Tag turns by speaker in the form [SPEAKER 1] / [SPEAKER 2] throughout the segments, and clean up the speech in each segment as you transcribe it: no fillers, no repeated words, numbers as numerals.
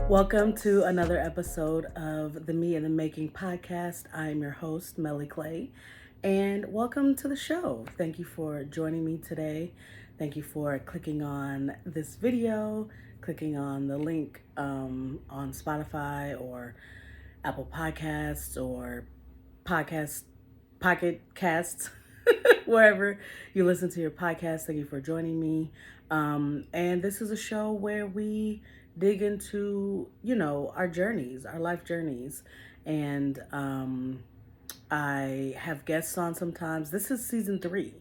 [SPEAKER 1] Welcome to another episode of the Me in the Making podcast. I'm your host, Meli Clay, and welcome to the show. Thank you for joining me today. Thank you for clicking on this video, clicking on the link on Spotify or Apple Podcasts or podcast Pocket Casts, wherever you listen to your podcast. Thank you for joining me. And this is a show where we dig into, our journeys, our life journeys. And I have guests on sometimes. This is season 3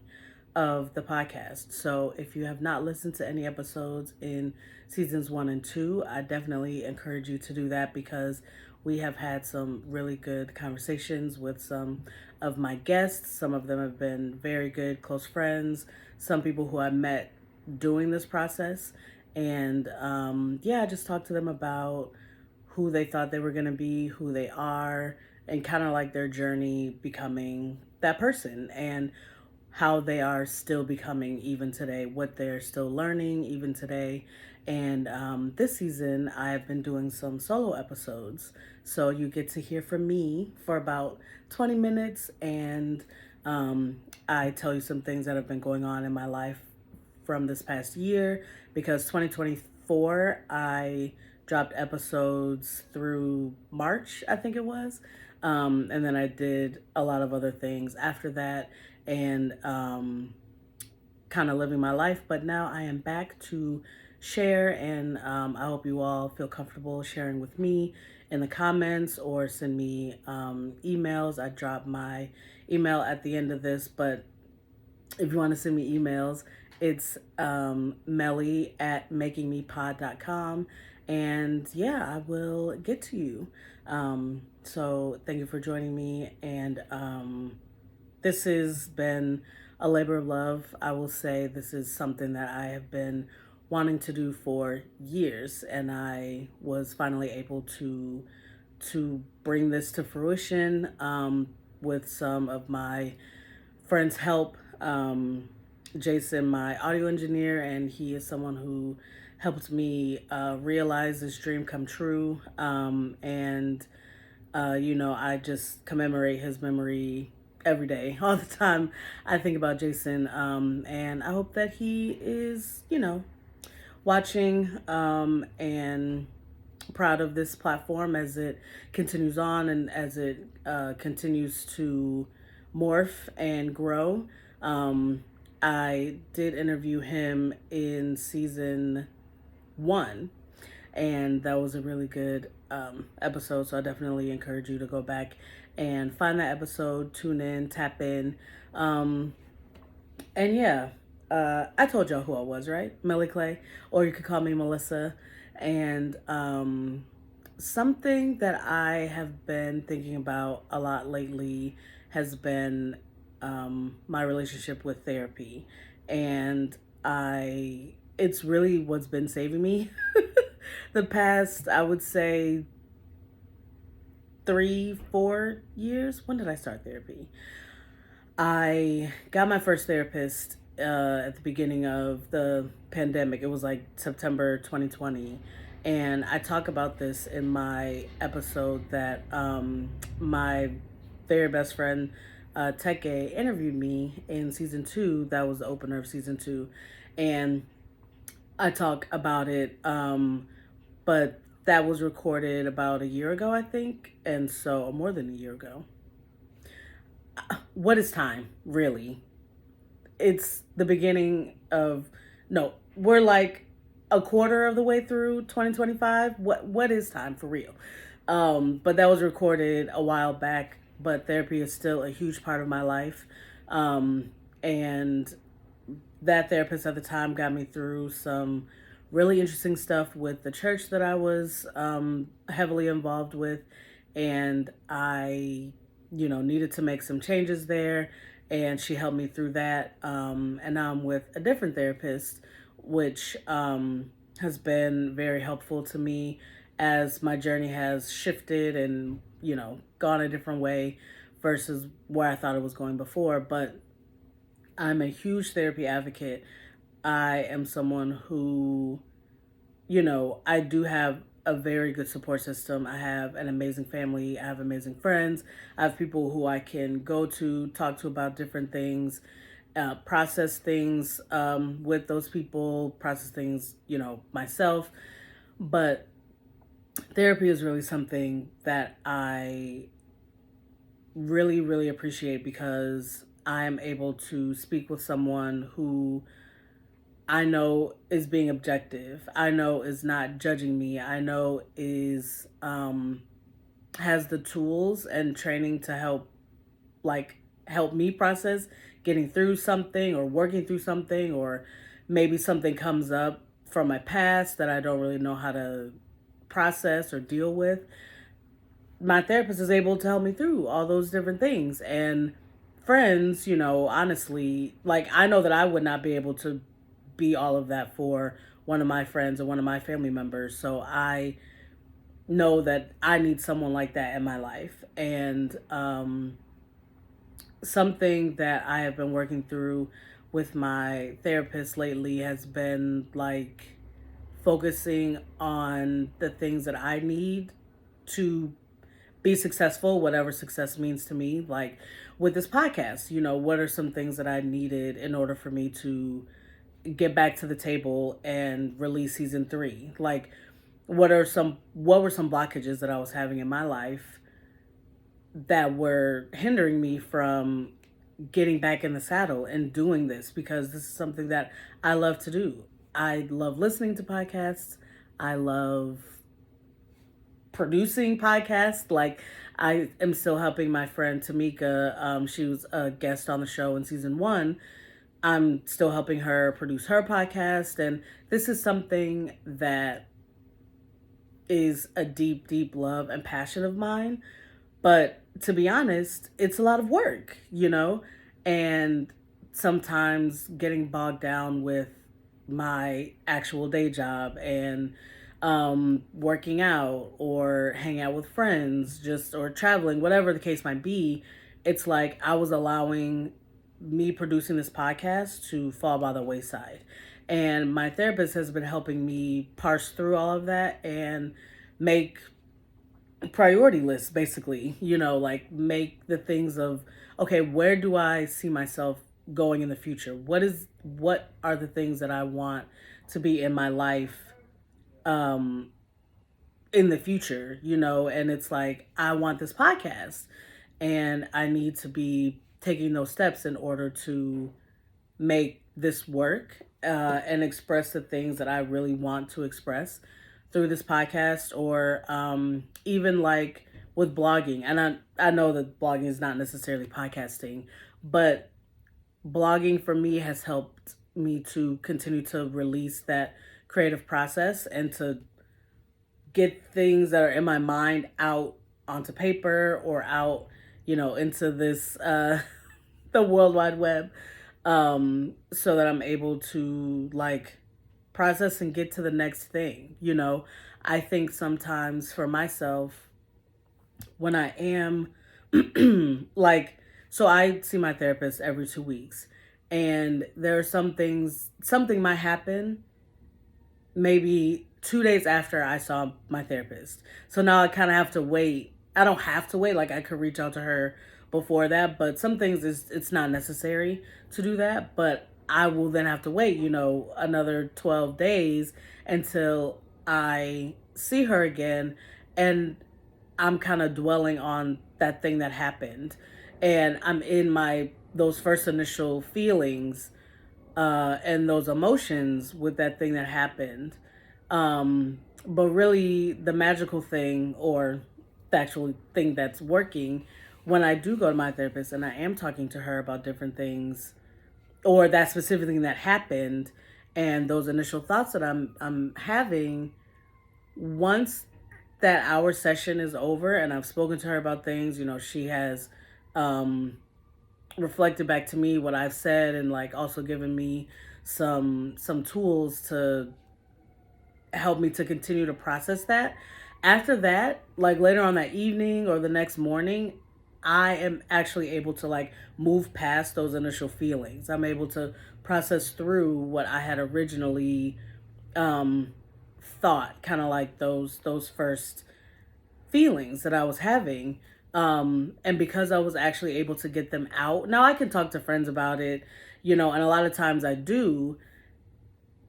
[SPEAKER 1] of the podcast. So if you have not listened to any episodes in seasons 1 and 2, I definitely encourage you to do that because we have had some really good conversations with some of my guests. Some of them have been very good, close friends, some people who I met doing this process. And I just talked to them about who they thought they were going to be, who they are, and kind of like their journey becoming that person and how they are still becoming even today, what they're still learning even today. And this season, I've been doing some solo episodes. So you get to hear from me for about 20 minutes, and I tell you some things that have been going on in my life from this past year because 2024, I dropped episodes through March, I think it was. And then I did a lot of other things after that and kind of living my life. But now I am back to share, and I hope you all feel comfortable sharing with me in the comments or send me emails. I drop my email at the end of this, but if you want to send me emails, it's Meli at makingmepod.com. And I will get to you. So thank you for joining me. And this has been a labor of love. I will say this is something that I have been wanting to do for years, and I was finally able to bring this to fruition with some of my friends' help. Jason, my audio engineer, and he is someone who helped me realize this dream come true. I just commemorate his memory every day, all the time. I think about Jason, and I hope that he is, watching and proud of this platform as it continues on and as it continues to morph and grow. I did interview him in season 1, and that was a really good episode. So I definitely encourage you to go back and find that episode, tune in, tap in. I told y'all who I was, right? Meli Clay, or you could call me Melissa. And something that I have been thinking about a lot lately has been my relationship with therapy. And it's really what's been saving me the past, I would say, 3-4 years. When did I start therapy? I got my first therapist at the beginning of the pandemic. It was like September 2020. And I talk about this in my episode that my very best friend, Teke, interviewed me in season 2. That was the opener of season 2. And I talk about it, but that was recorded about a year ago, I think. And so, or more than a year ago. What is time, really? It's the beginning of, no, we're like a quarter of the way through 2025. What is time for real? But that was recorded a while back, but therapy is still a huge part of my life. And that therapist at the time got me through some really interesting stuff with the church that I was heavily involved with. And I, needed to make some changes there. And she helped me through that. And now I'm with a different therapist, which has been very helpful to me as my journey has shifted and, gone a different way versus where I thought it was going before. But I'm a huge therapy advocate. I am someone who, I do have a very good support system. I have an amazing family. I have amazing friends. I have people who I can go to, talk to about different things, process things with those people, process things, myself. But therapy is really something that I really, really appreciate because I am able to speak with someone who I know is being objective. I know is not judging me. I know is has the tools and training to help me process getting through something or working through something, or maybe something comes up from my past that I don't really know how to process or deal with. My therapist is able to help me through all those different things. And friends, honestly, like I know that I would not be able to be all of that for one of my friends or one of my family members. So I know that I need someone like that in my life. And something that I have been working through with my therapist lately has been like focusing on the things that I need to be successful, whatever success means to me. Like with this podcast, what are some things that I needed in order for me to get back to the table and release season 3? Like what were some blockages that I was having in my life that were hindering me from getting back in the saddle and doing this, because this is something that I love to do. I love listening to podcasts. I love producing podcasts. Like I am still helping my friend Tamika. She was a guest on the show in season 1. I'm still helping her produce her podcast. And this is something that is a deep, deep love and passion of mine. But to be honest, it's a lot of work, and sometimes getting bogged down with my actual day job and working out or hanging out with friends, just or traveling, whatever the case might be. It's like I was allowing me producing this podcast to fall by the wayside. And my therapist has been helping me parse through all of that and make priority lists, basically, like make the things of, okay, where do I see myself going in the future? What are the things that I want to be in my life um in the future, and it's like I want this podcast and I need to be taking those steps in order to make this work, and express the things that I really want to express through this podcast, or even like with blogging. And I know that blogging is not necessarily podcasting, but blogging for me has helped me to continue to release that creative process and to get things that are in my mind out onto paper or out, into this the World Wide Web, so that I'm able to like process and get to the next thing. I think sometimes for myself, when I am like, so I see my therapist every 2 weeks, and there are something might happen maybe 2 days after I saw my therapist. So now I kind of have to wait. I don't have to wait. Like I could reach out to her before that, but some things it's not necessary to do that. But I will then have to wait, another 12 days until I see her again. And I'm kind of dwelling on that thing that happened. And I'm in those first initial feelings and those emotions with that thing that happened. But really, the magical thing, or the actual thing that's working, when I do go to my therapist and I am talking to her about different things, or that specific thing that happened, and those initial thoughts that I'm having, once that hour session is over and I've spoken to her about things, she has reflected back to me what I've said, and like also given me some tools to help me to continue to process that. After that, like later on that evening or the next morning, I am actually able to like move past those initial feelings. I'm able to process through what I had originally thought, kind of like those first feelings that I was having. And because I was actually able to get them out, now I can talk to friends about it, and a lot of times I do,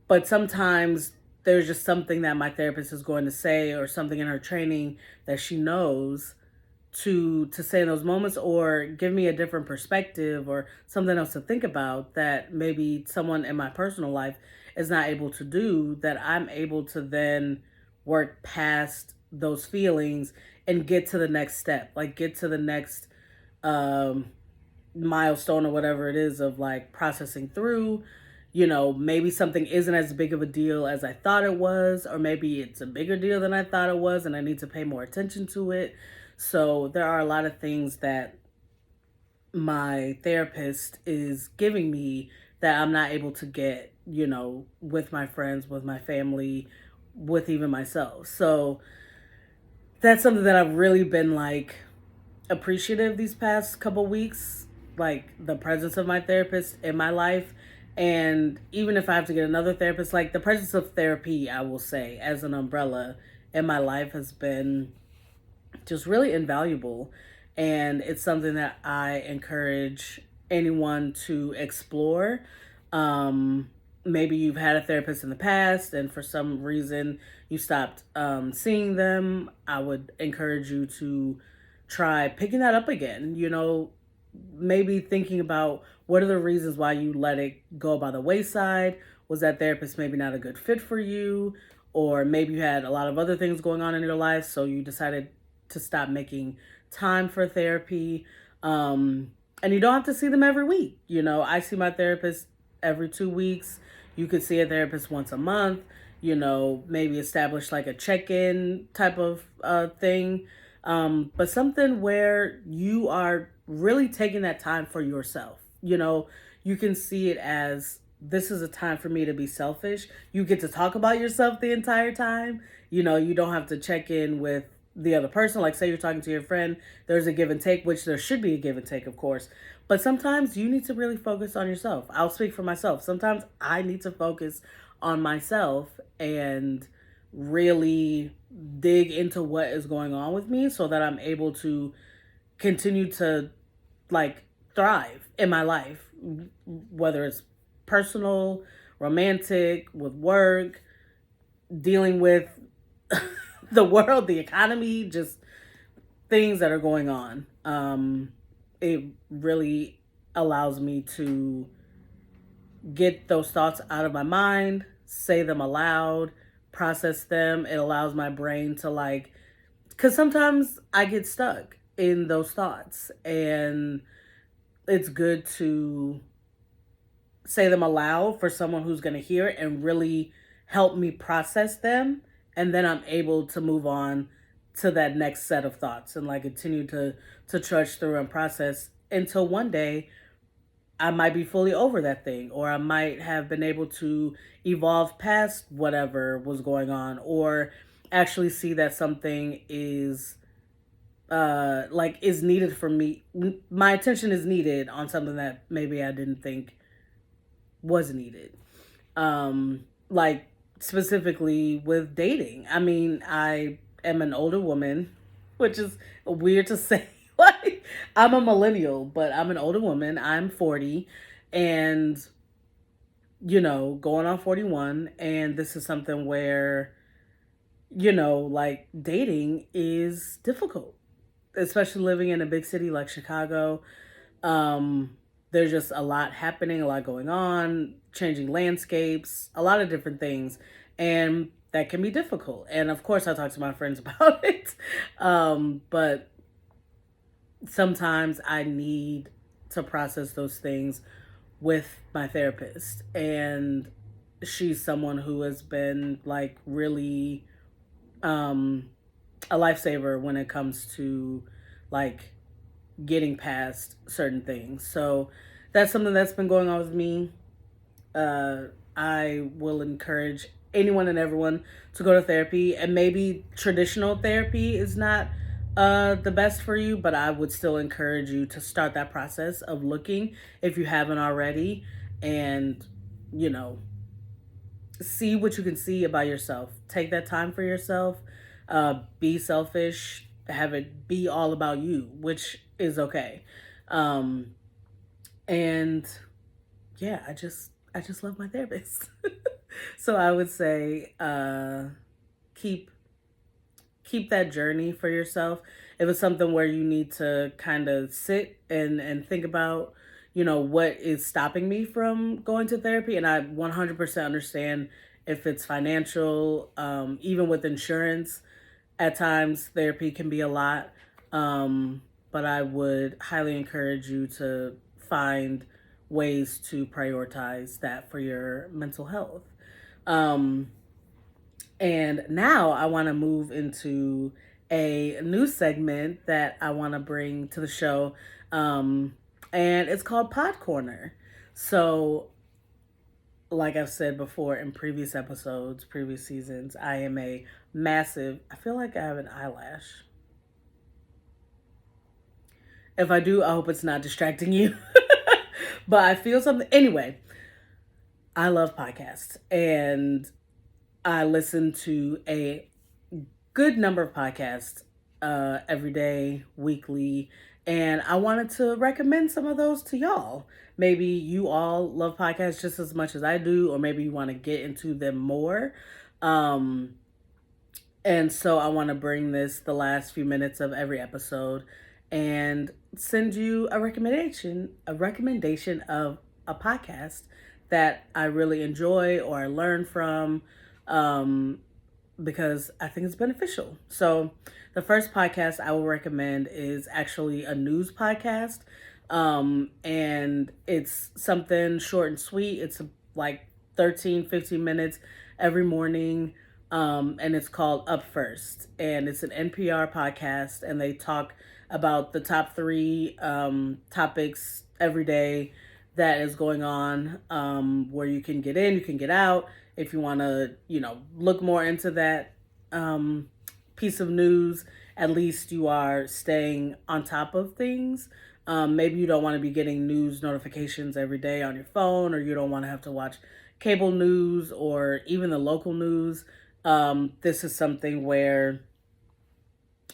[SPEAKER 1] but sometimes there's just something that my therapist is going to say or something in her training that she knows to say in those moments, or give me a different perspective or something else to think about that maybe someone in my personal life is not able to do, that I'm able to then work past those feelings and get to the next step, like get to the next um milestone or whatever it is of like processing through. Maybe something isn't as big of a deal as I thought it was, or maybe it's a bigger deal than I thought it was, and I need to pay more attention to it. So there are a lot of things that my therapist is giving me that I'm not able to get, with my friends, with my family, with even myself. So that's something that I've really been like appreciative these past couple weeks, like the presence of my therapist in my life. And even if I have to get another therapist, like the presence of therapy, I will say, as an umbrella in my life has been just really invaluable. And it's something that I encourage anyone to explore. Maybe you've had a therapist in the past and for some reason you stopped seeing them. I would encourage you to try picking that up again. Maybe thinking about what are the reasons why you let it go by the wayside. Was that therapist maybe not a good fit for you? Or maybe you had a lot of other things going on in your life, so you decided to stop making time for therapy. And you don't have to see them every week. I see my therapist every 2 weeks. You could see a therapist once a month, maybe establish like a check-in type of thing. But something where you are really taking that time for yourself. You can see it as, this is a time for me to be selfish. You get to talk about yourself the entire time. You don't have to check in with the other person. Like, say you're talking to your friend, there's a give and take, which there should be a give and take, of course. But sometimes you need to really focus on yourself. I'll speak for myself. Sometimes I need to focus on myself and really dig into what is going on with me so that I'm able to continue to like thrive in my life, whether it's personal, romantic, with work, dealing with the world, the economy, just things that are going on. It really allows me to get those thoughts out of my mind, say them aloud, process them. It allows my brain to like, because sometimes I get stuck in those thoughts, and it's good to say them aloud for someone who's going to hear it and really help me process them. And then I'm able to move on to that next set of thoughts and like continue to trudge through and process until one day I might be fully over that thing, or I might have been able to evolve past whatever was going on, or actually see that something is like is needed for me. My attention is needed on something that maybe I didn't think was needed. Like specifically with dating. I mean, I am an older woman, which is weird to say. Like, I'm a millennial, but I'm an older woman. I'm 40 and, going on 41. And this is something where, like dating is difficult, especially living in a big city like Chicago. There's just a lot happening, a lot going on, changing landscapes, a lot of different things. And that can be difficult. And of course, I talk to my friends about it. But sometimes I need to process those things with my therapist. And she's someone who has been like really a lifesaver when it comes to like getting past certain things. So that's something that's been going on with me. I will encourage anyone and everyone to go to therapy, and maybe traditional therapy is not the best for you, but I would still encourage you to start that process of looking if you haven't already, and you know see what you can see about yourself. Take that time for yourself. Be selfish. Have it be all about you, which is okay. Um, and yeah, I just love my therapist. So I would say keep keep that journey for yourself. If it's something where you need to kind of sit and think about, what is stopping me from going to therapy, and I 100% understand if it's financial, even with insurance, at times therapy can be a lot. But I would highly encourage you to find ways to prioritize that for your mental health. Um, and now I want to move into a new segment that I want to bring to the show. Um, and it's called Pod Corner. So, like I've said before in previous episodes, previous seasons, I am a massive, I feel like I have an eyelash. If I do, I hope it's not distracting you. But I feel something. Anyway, I love podcasts and I listen to a good number of podcasts every day, weekly, and I wanted to recommend some of those to y'all. Maybe you all love podcasts just as much as I do, or maybe you want to get into them more. Um, and so I want to bring this the last few minutes of every episode and send you a recommendation of a podcast that I really enjoy or I learn from. Um, because I think it's beneficial. So, the first podcast I will recommend is actually a news podcast. And it's something short and sweet. It's like 13, 15 minutes every morning. And it's called Up First. And it's an NPR podcast. And they talk about the top three topics every day that is going on, where you can get in, you can get out. If you want to, look more into that piece of news, at least you are staying on top of things. Maybe you don't want to be getting news notifications every day on your phone, or you don't want to have to watch cable news or even the local news. This is something where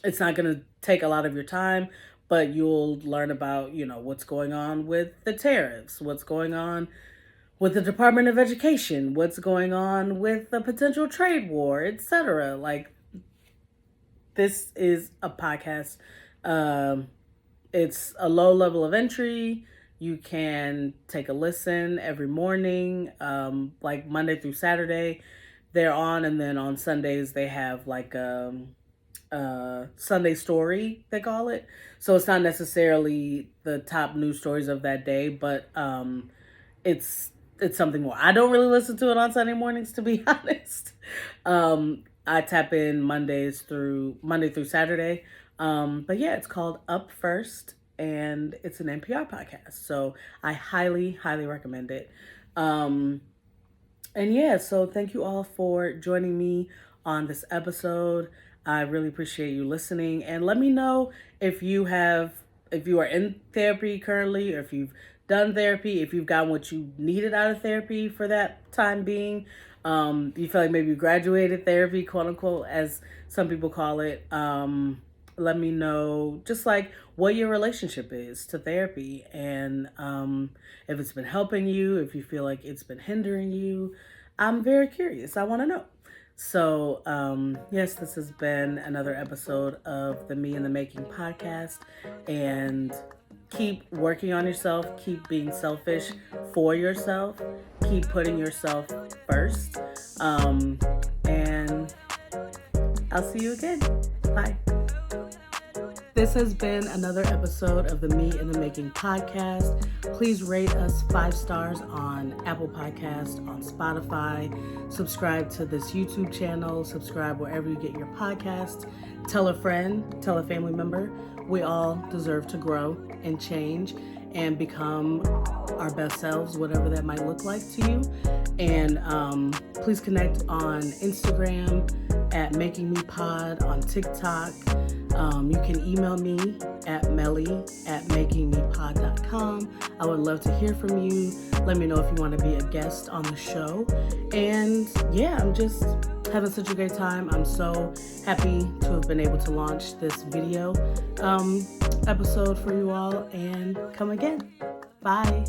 [SPEAKER 1] it's not going to take a lot of your time, but you'll learn about, what's going on with the tariffs, what's going on with the Department of Education, what's going on with the potential trade war, etc. Like, this is a podcast. It's a low level of entry. You can take a listen every morning, like Monday through Saturday. They're on, and then on Sundays they have like Sunday story, they call it. So it's not necessarily the top news stories of that day, but it's something more. I don't really listen to it on Sunday mornings, to be honest. I tap in Monday through Saturday. But yeah, it's called Up First, and it's an NPR podcast. So I highly, highly recommend it. And yeah, so thank you all for joining me on this episode. I really appreciate you listening, and let me know if you are in therapy currently, or if you've done therapy, if you've gotten what you needed out of therapy for that time being. You feel like maybe you graduated therapy, quote unquote, as some people call it. Let me know just like what your relationship is to therapy, and if it's been helping you, if you feel like it's been hindering you. I'm very curious. I want to know. So, yes, this has been another episode of the Me in the Making podcast, and keep working on yourself, keep being selfish for yourself, keep putting yourself first, and I'll see you again. Bye. This has been another episode of the Me in the Making podcast. Please rate us 5 stars on Apple Podcasts, on Spotify. Subscribe to this YouTube channel. Subscribe wherever you get your podcasts. Tell a friend, tell a family member. We all deserve to grow and change and become our best selves, whatever that might look like to you. And please connect on Instagram at Making Me Pod, on TikTok. You can email me at meli@makingmepod.com. I would love to hear from you. Let me know if you want to be a guest on the show. And yeah, I'm just having such a great time. I'm so happy to have been able to launch this video episode for you all, and come again. Bye.